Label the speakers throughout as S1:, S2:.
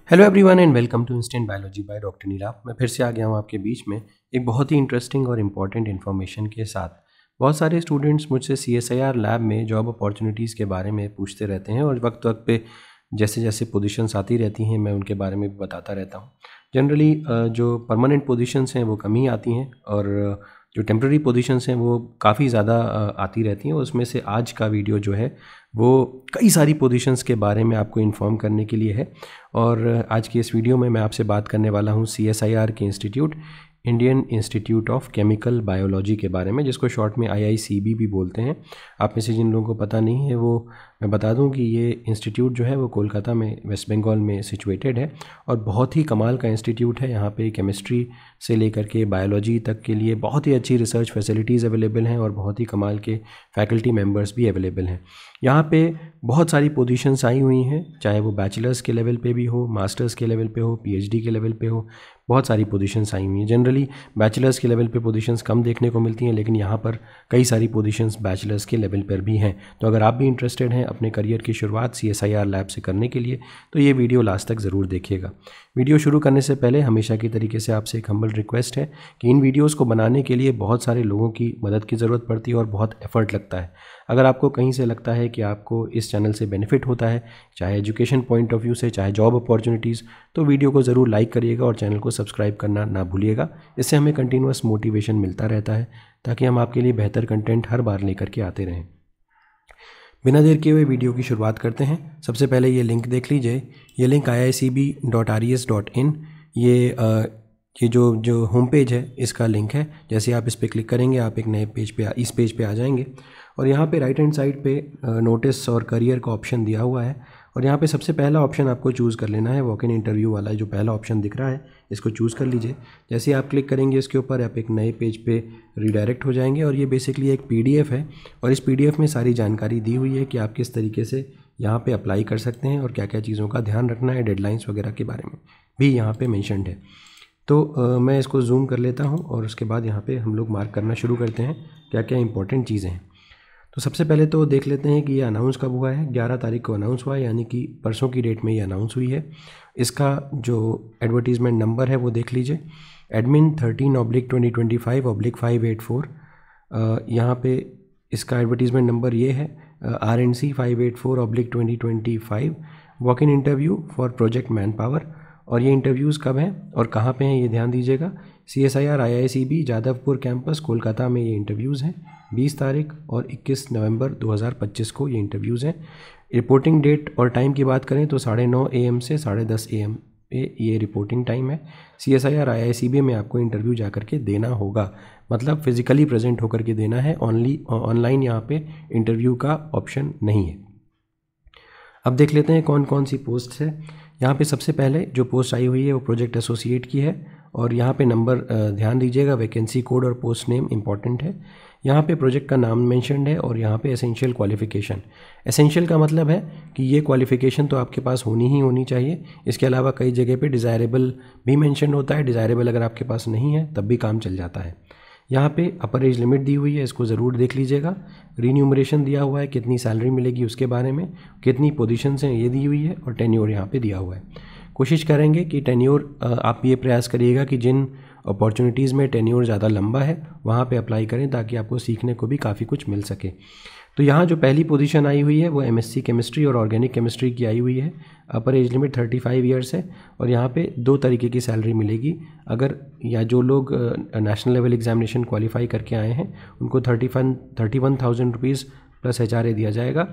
S1: Hello everyone and welcome to instant biology by doctor Neela. मैं फिर से आ गया हूँ आपके बीच में एक बहुत ही इंटरेस्टिंग और इम्पॉर्टेंट इन्फॉर्मेशन के साथ। बहुत सारे स्टूडेंट्स मुझसे CSIR लैब में जॉब अपॉर्चुनिटीज़ के बारे में पूछते रहते हैं और वक्त वक्त पे जैसे जैसे पोजीशंस आती रहती हैं मैं उनके बारे में भी बताता रहता हूँ। जनरली जो परमानेंट पोजीशंस हैं वो कम ही आती हैं और जो टेम्प्रेरी पोजीशंस हैं वो काफ़ी ज़्यादा आती रहती हैं। उसमें से आज का वीडियो जो है वो कई सारी पोजीशंस के बारे में आपको इन्फॉर्म करने के लिए है। और आज की इस वीडियो में मैं आपसे बात करने वाला हूँ CSIR के institute Indian institute of chemical biology के बारे में, जिसको शॉर्ट में IICB भी बोलते हैं। आप में से जिन लोगों को पता नहीं है वो मैं बता दूं कि ये इंस्टीट्यूट जो है वो कोलकाता में वेस्ट बंगाल में सिचुएटेड है और बहुत ही कमाल का इंस्टीट्यूट है। यहाँ पे केमिस्ट्री से लेकर के बायोलॉजी तक के लिए बहुत ही अच्छी रिसर्च फैसिलिटीज़ अवेलेबल हैं और बहुत ही कमाल के फैकल्टी मेम्बर्स भी अवेलेबल हैं। यहाँ पे बहुत सारी पोजीशंस आई हुई हैं, चाहे वो बैचलर्स के लेवल पे भी हो, मास्टर्स के लेवल पे हो, PhD के लेवल पे हो, बहुत सारी पोजीशंस आई हुई हैं। जनरली बैचलर्स के लेवल पे पोजीशंस कम देखने को मिलती हैं, लेकिन यहाँ पर कई सारी पोजीशंस बैचलर्स के लेवल पर भी हैं। तो अगर आप भी इंटरेस्टेड हैं अपने करियर की शुरुआत CSIR लैब से करने के लिए तो ये वीडियो लास्ट तक ज़रूर देखिएगा। वीडियो शुरू करने से पहले हमेशा की तरीके से आपसे एक हम्बल रिक्वेस्ट है कि इन वीडियोज़ को बनाने के लिए बहुत सारे लोगों की मदद की ज़रूरत पड़ती है और बहुत एफर्ट लगता है। अगर आपको कहीं से लगता है कि आपको इस चैनल से बेनिफिट होता है, चाहे एजुकेशन पॉइंट ऑफ व्यू से, चाहे जॉब अपॉर्चुनिटीज़, तो वीडियो को ज़रूर लाइक करिएगा और चैनल को सब्सक्राइब करना ना भूलिएगा। इससे हमें कंटिन्यूअस मोटिवेशन मिलता रहता है ताकि हम आपके लिए बेहतर कंटेंट हर बार लेकर के आते रहें। बिना देर किए हुए वीडियो की शुरुआत करते हैं। सबसे पहले ये लिंक देख लीजिए। ये लिंक iicb.res.in ये जो होम पेज है इसका लिंक है। जैसे आप इस पर क्लिक करेंगे आप एक नए पेज पे इस पेज पे आ जाएंगे और यहाँ पे राइट हैंड साइड पे नोटिस और करियर का ऑप्शन दिया हुआ है और यहाँ पे सबसे पहला ऑप्शन आपको चूज़ कर लेना है। वॉक इन इंटरव्यू वाला जो पहला ऑप्शन दिख रहा है इसको चूज़ कर लीजिए। जैसे आप क्लिक करेंगे इसके ऊपर आप एक नए पेज पे रीडायरेक्ट हो जाएंगे और ये बेसिकली एक PDF है और इस PDF में सारी जानकारी दी हुई है कि आप किस तरीके से यहाँ पे अप्लाई कर सकते हैं और क्या क्या चीज़ों का ध्यान रखना है। डेडलाइंस वगैरह के बारे में भी यहाँ पे मेंशन्ड है। तो मैं इसको जूम कर लेता हूँ और उसके बाद यहाँ पे हम लोग मार्क करना शुरू करते हैं क्या क्या इंपॉर्टेंट चीज़ें हैं। तो सबसे पहले तो देख लेते हैं कि ये अनाउंस कब हुआ है। 11 तारीख को अनाउंस हुआ है, यानी कि परसों की डेट में ये अनाउंस हुई है। इसका जो एडवर्टीज़मेंट नंबर है वो देख लीजिए, एडमिन 13/2025/584। यहाँ पे इसका एडवर्टीज़मेंट नंबर ये है RNC 584/2025 walk in interview for project man power. और ये इंटरव्यूज़ कब हैं और कहाँ पे हैं ये ध्यान दीजिएगा। CSIR IICB Jadavpur campus Kolkata में ये इंटरव्यूज़ हैं। 20 तारीख और 21 नवंबर 2025 को ये इंटरव्यूज़ हैं। रिपोर्टिंग डेट और टाइम की बात करें तो 9:30 AM से 10:30 AM ये रिपोर्टिंग टाइम है। CSIR IICB में आपको इंटरव्यू जा कर के देना होगा, मतलब फिज़िकली प्रेजेंट होकर के देना है। ऑनलाइन यहाँ पे इंटरव्यू का ऑप्शन नहीं है। अब देख लेते हैं कौन कौन सी पोस्ट है। यहाँ पे सबसे पहले जो पोस्ट आई हुई है वो प्रोजेक्ट एसोसिएट की है और यहाँ पे नंबर ध्यान दीजिएगा, वैकेंसी कोड और पोस्ट नेम इंपॉर्टेंट है। यहाँ पे प्रोजेक्ट का नाम मेंशन्ड है और यहाँ पे एसेंशियल क्वालिफ़िकेशन। एसेंशियल का मतलब है कि ये क्वालिफ़िकेशन तो आपके पास होनी ही होनी चाहिए। इसके अलावा कई जगह पे डिज़ायरेबल भी मेंशन होता है। डिज़ायरेबल अगर आपके पास नहीं है तब भी काम चल जाता है। यहाँ पे अपर एज लिमिट दी हुई है, इसको ज़रूर देख लीजिएगा। रीन्यूमरेशन दिया हुआ है, कितनी सैलरी मिलेगी उसके बारे में, कितनी पोजीशंस हैं ये दी हुई है और टेन्योर यहाँ पे दिया हुआ है। कोशिश करेंगे कि टेन्योर आप ये प्रयास करिएगा कि जिन अपॉर्चुनिटीज़ में टेन्योर ज़्यादा लंबा है वहाँ पे अप्लाई करें ताकि आपको सीखने को भी काफ़ी कुछ मिल सके। तो यहाँ जो पहली पोजीशन आई हुई है वो MSc केमिस्ट्री और ऑर्गेनिक केमिस्ट्री की आई हुई है। अपर एज लिमिट 35 ईयर्स है और यहाँ पे 2 तरीके की सैलरी मिलेगी। अगर या जो लोग नेशनल लेवल एग्जामिनेशन क्वालिफाई करके आए हैं उनको 31,000 रुपीज़ प्लस HRA दिया जाएगा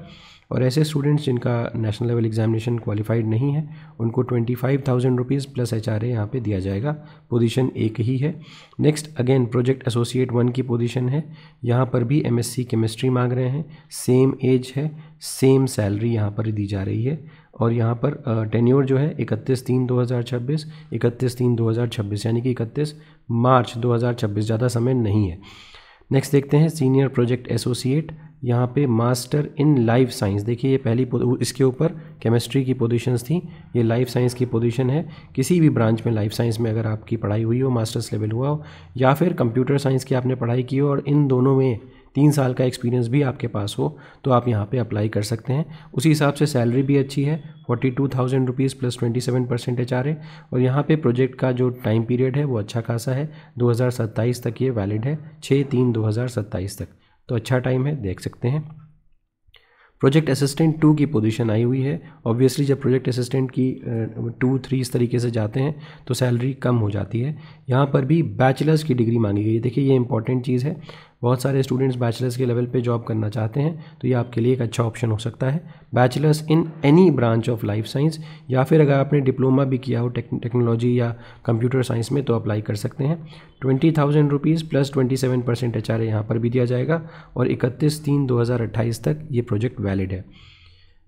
S1: और ऐसे स्टूडेंट्स जिनका नेशनल लेवल एग्जामिनेशन क्वालिफाइड नहीं है उनको 25,000 रुपीज़ प्लस HRA यहाँ पे दिया जाएगा। पोजीशन एक ही है। नेक्स्ट अगेन प्रोजेक्ट एसोसिएट 1 की पोजीशन है। यहाँ पर भी MSc केमिस्ट्री मांग रहे हैं, सेम एज है, सेम सैलरी यहाँ पर दी जा रही है और यहाँ पर टेन्योर जो है 31/3/2026, 31/3/2026 यानी कि 31 मार्च 2026, ज़्यादा समय नहीं है। नेक्स्ट देखते हैं सीनियर प्रोजेक्ट एसोसिएट। यहाँ पे मास्टर इन लाइफ साइंस, देखिए ये पहली इसके ऊपर केमिस्ट्री की पोजीशंस थी, ये लाइफ साइंस की पोजीशन है। किसी भी ब्रांच में लाइफ साइंस में अगर आपकी पढ़ाई हुई हो, मास्टर्स लेवल हुआ हो, या फिर कंप्यूटर साइंस की आपने पढ़ाई की हो और इन दोनों में 3 साल का एक्सपीरियंस भी आपके पास हो, तो आप यहाँ पे अप्लाई कर सकते हैं। उसी हिसाब से सैलरी भी अच्छी है, 42,000 रुपीज़ प्लस 27% HRA। और यहाँ पे प्रोजेक्ट का जो टाइम पीरियड है वो अच्छा खासा है, 2027 तक ये वैलिड है, 6/3/2027 तक, तो अच्छा टाइम है, देख सकते हैं। प्रोजेक्ट असिस्टेंट 2 की पोजीशन आई हुई है। ऑब्वियसली जब प्रोजेक्ट असिस्टेंट की 2-3 इस तरीके से जाते हैं तो सैलरी कम हो जाती है। यहाँ पर भी बैचलर्स की डिग्री मांगी गई है। देखिए ये इंपॉर्टेंट चीज़ है, बहुत सारे स्टूडेंट्स बैचलर्स के लेवल पे जॉब करना चाहते हैं, तो ये आपके लिए एक अच्छा ऑप्शन हो सकता है। Bachelors in any branch of life science, या फिर अगर आपने डिप्लोमा भी किया हो टेक्नोलॉजी या कंप्यूटर साइंस में तो अप्लाई कर सकते हैं। 20,000 रुपीज़ प्लस 27% HRA यहाँ पर भी दिया जाएगा और 31/3/2028 तक ये प्रोजेक्ट वैलिड है।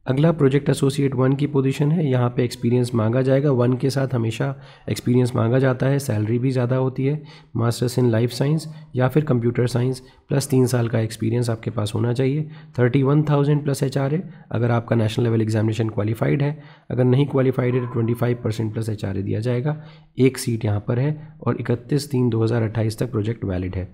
S1: अगला प्रोजेक्ट एसोसिएट 1 की पोजीशन है। यहाँ पे एक्सपीरियंस मांगा जाएगा, 1 के साथ हमेशा एक्सपीरियंस मांगा जाता है, सैलरी भी ज़्यादा होती है। मास्टर्स इन लाइफ साइंस या फिर कंप्यूटर साइंस प्लस 3 साल का एक्सपीरियंस आपके पास होना चाहिए। 31,000 प्लस HRA अगर आपका नेशनल लेवल एग्जामिनेशन क्वालिफाइड है, अगर नहीं क्वालिफाइड है तो 25% प्लस HRA दिया जाएगा। एक सीट यहाँ पर है और 31/3/2028 तक प्रोजेक्ट वैलिड है।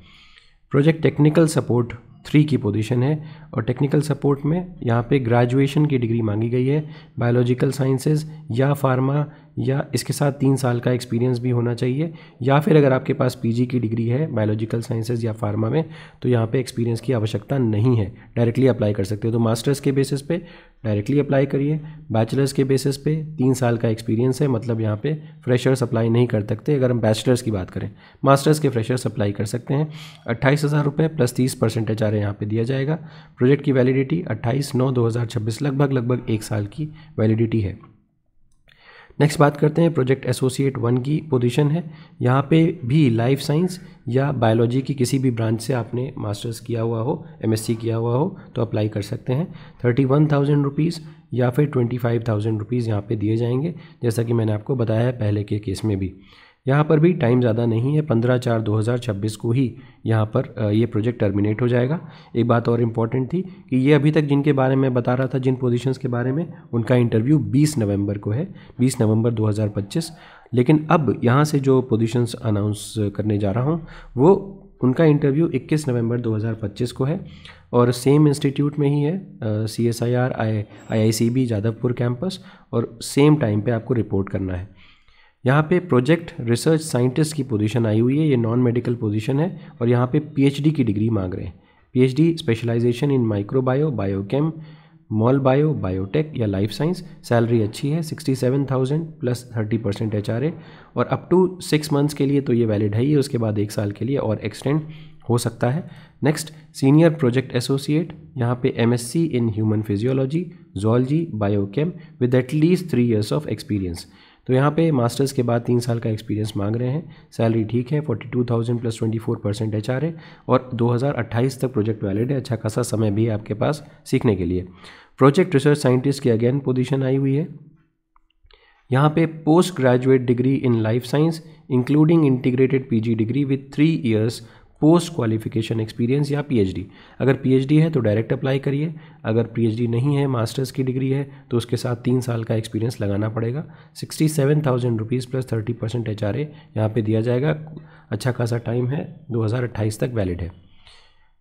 S1: प्रोजेक्ट टेक्निकल सपोर्ट 3 की पोजीशन है और टेक्निकल सपोर्ट में यहाँ पे ग्रेजुएशन की डिग्री मांगी गई है, बायोलॉजिकल साइंसेज या फार्मा, या इसके साथ 3 साल का एक्सपीरियंस भी होना चाहिए, या फिर अगर आपके पास PG की डिग्री है बायोलॉजिकल साइंसेज या फार्मा में तो यहाँ पे एक्सपीरियंस की आवश्यकता नहीं है, डायरेक्टली अप्लाई कर सकते हो। तो मास्टर्स के बेसिस पे डायरेक्टली अप्लाई करिए, बैचलर्स के बेसिस पे 3 साल का एक्सपीरियंस है, मतलब यहाँ पे फ्रेशर्स अप्लाई नहीं कर सकते। अगर हम बैचलर्स की बात करें, मास्टर्स के फ्रेशर्स अप्लाई कर सकते हैं। 28,000 रुपये प्लस 30% HRA यहाँ पे दिया जाएगा। प्रोजेक्ट की वैलिडिटी 28/9/2026, लगभग 1 साल की वैलिडिटी है। नेक्स्ट बात करते हैं प्रोजेक्ट एसोसिएट 1 की पोजीशन है। यहाँ पे भी लाइफ साइंस या बायोलॉजी की किसी भी ब्रांच से आपने मास्टर्स किया हुआ हो, MSc किया हुआ हो तो अप्लाई कर सकते हैं। 31,000 रुपीज़ या फिर 25,000 रुपीज़ यहाँ पे दिए जाएंगे, जैसा कि मैंने आपको बताया है पहले के केस में भी। यहाँ पर भी टाइम ज़्यादा नहीं है, 15/4/2026 को ही यहाँ पर ये प्रोजेक्ट टर्मिनेट हो जाएगा। एक बात और इम्पॉर्टेंट थी कि ये अभी तक जिनके बारे में बता रहा था, जिन पोजीशंस के बारे में, उनका इंटरव्यू 20 नवंबर को है, 20 नवंबर 2025। लेकिन अब यहाँ से जो पोजीशंस अनाउंस करने जा रहा हूँ वो उनका इंटरव्यू 21 नवंबर 2025 को है और सेम इंस्टीट्यूट में ही है, CSIR IICB जादवपुर कैंपस, और सेम टाइम पे आपको रिपोर्ट करना है। यहाँ पे प्रोजेक्ट रिसर्च साइंटिस्ट की पोजीशन आई हुई है, ये नॉन मेडिकल पोजीशन है और यहाँ पे PhD की डिग्री मांग रहे हैं। PhD specialization in microbio, biochem, mol bio, biotech या लाइफ साइंस। सैलरी अच्छी है, 67,000 प्लस 30% HRA और अप टू 6 मंथ्स के लिए तो ये वैलिड है ही, उसके बाद 1 साल के लिए और एक्सटेंड हो सकता है। नेक्स्ट सीनियर प्रोजेक्ट एसोसिएट, यहाँ पे MSc in human physiology, zoology, biochem with at least 3 years of experience. तो यहाँ पे मास्टर्स के बाद 3 साल का एक्सपीरियंस मांग रहे हैं। सैलरी ठीक है, 42,000 प्लस 24% HRA और 2028 तक प्रोजेक्ट वैलिड है, अच्छा खासा समय भी है आपके पास सीखने के लिए। प्रोजेक्ट रिसर्च साइंटिस्ट की अगेन पोजीशन आई हुई है। यहाँ पे post graduate degree in life science including integrated PG degree with 3 years post qualification experience या PhD। अगर PhD है तो डायरेक्ट अप्लाई करिए, अगर PhD नहीं है, मास्टर्स की डिग्री है, तो उसके साथ 3 साल का एक्सपीरियंस लगाना पड़ेगा। 67,000 रुपीज़ प्लस 30% HRA यहाँ पे दिया जाएगा, अच्छा खासा टाइम है, 2028 तक वैलिड है।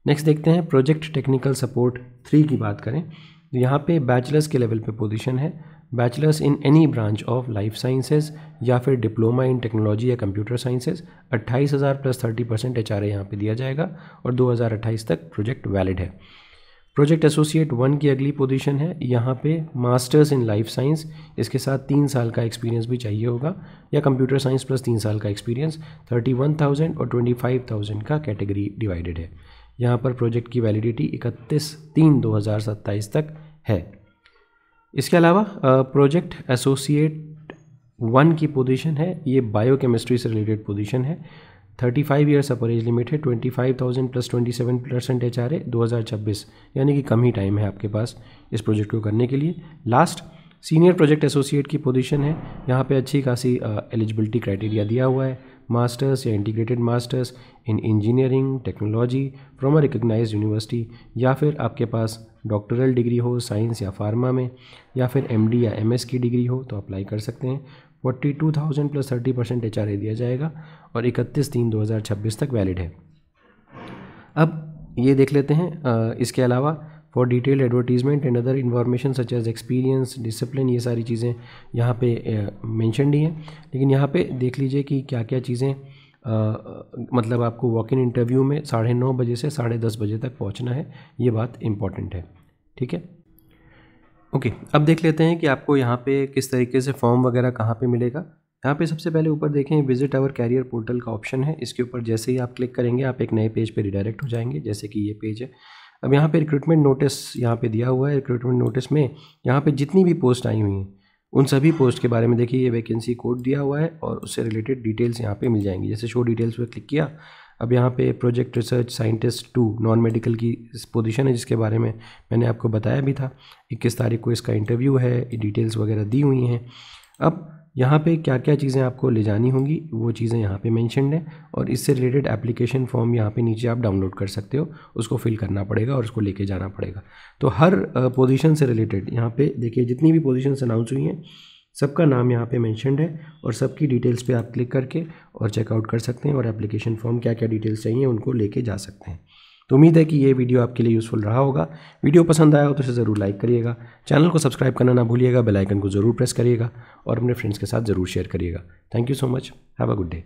S1: नेक्स्ट देखते हैं प्रोजेक्ट टेक्निकल सपोर्ट 3 की बात करें तो यहाँ पे बैचलर्स के लेवल पे पोजीशन है, bachelors in any branch of life sciences या फिर डिप्लोमा इन टेक्नोलॉजी या कंप्यूटर साइंसेज। 28,000 प्लस 30% HRA यहाँ पे दिया जाएगा और 2028 तक प्रोजेक्ट वैलिड है। प्रोजेक्ट एसोसिएट 1 की अगली पोजीशन है, यहाँ पे मास्टर्स इन लाइफ साइंस, इसके साथ 3 साल का एक्सपीरियंस भी चाहिए होगा, या कंप्यूटर साइंस प्लस 3 साल का एक्सपीरियंस। 31,000 और 25,000 का कैटेगरी डिवाइडेड है। यहाँ पर प्रोजेक्ट की वैलिडिटी 31/3/2027 तक है। इसके अलावा प्रोजेक्ट एसोसिएट 1 की पोजीशन है, ये बायोकेमिस्ट्री से रिलेटेड पोजीशन है। 35 ईयर्स अपर एज लिमिट है, 25,000 प्लस 27% HRA 2026, यानी कि कम ही टाइम है आपके पास इस प्रोजेक्ट को करने के लिए। लास्ट सीनियर प्रोजेक्ट एसोसिएट की पोजीशन है, यहाँ पे अच्छी खासी एलिजिबिलिटी क्राइटेरिया दिया हुआ है। मास्टर्स या integrated masters in engineering technology from a recognized university, या फिर आपके पास डॉक्टरल डिग्री हो साइंस या फार्मा में, या फिर MD या MS की डिग्री हो तो अप्लाई कर सकते हैं। 42,000 प्लस 30% HRA दिया जाएगा और 31/3/2026 तक वैलिड है। अब ये देख लेते हैं इसके अलावा for detailed advertisement and other information such as experience, discipline, ये सारी चीज़ें यहाँ पे मेंशनड ही हैं। लेकिन यहाँ पे देख लीजिए कि क्या क्या चीज़ें मतलब आपको वॉक इन इंटरव्यू में 9:30 बजे से 10:30 बजे तक पहुँचना है, ये बात इम्पॉर्टेंट है। ठीक है, ओके। अब देख लेते हैं कि आपको यहाँ पे किस तरीके से फॉर्म वगैरह कहाँ पे मिलेगा। यहाँ पे सबसे पहले ऊपर देखें विजिट आवर कैरियर पोर्टल का ऑप्शन है, इसके ऊपर जैसे ही आप क्लिक करेंगे आप एक नए पेज पे रिडायरेक्ट हो जाएंगे, जैसे कि ये पेज है। अब यहाँ पे रिक्रूटमेंट नोटिस यहाँ पे दिया हुआ है। रिक्रूटमेंट नोटिस में यहाँ पे जितनी भी पोस्ट आई हुई हैं उन सभी पोस्ट के बारे में देखिए, ये वैकेंसी कोड दिया हुआ है और उससे रिलेटेड डिटेल्स यहाँ पे मिल जाएंगी। जैसे शो डिटेल्स पे क्लिक किया, अब यहाँ पे project research scientist 2 non medical की पोजीशन है, जिसके बारे में मैंने आपको बताया भी था। 21 तारीख को इसका इंटरव्यू है, डिटेल्स वगैरह दी हुई हैं। अब यहाँ पे क्या क्या चीज़ें आपको ले जानी होंगी वो चीज़ें यहाँ पे मेंशन्ड हैं, और इससे रिलेटेड एप्लीकेशन फॉर्म यहाँ पे नीचे आप डाउनलोड कर सकते हो, उसको फिल करना पड़ेगा और उसको लेके जाना पड़ेगा। तो हर पोजीशन से रिलेटेड यहाँ पे देखिए जितनी भी पोजीशंस अनाउंस हुई हैं सबका नाम यहाँ पे मेंशन्ड है, और सबकी डिटेल्स पे आप क्लिक करके और चेकआउट कर सकते हैं और एप्लीकेशन फॉर्म क्या क्या डिटेल्स चाहिए उनको लेके जा सकते हैं। तो उम्मीद है कि ये वीडियो आपके लिए यूज़फुल रहा होगा। वीडियो पसंद आया हो तो इसे ज़रूर लाइक करिएगा, चैनल को सब्सक्राइब करना ना भूलिएगा, बेल आइकन को ज़रूर प्रेस करिएगा और अपने फ्रेंड्स के साथ ज़रूर शेयर करिएगा। Thank you so much, have a good day.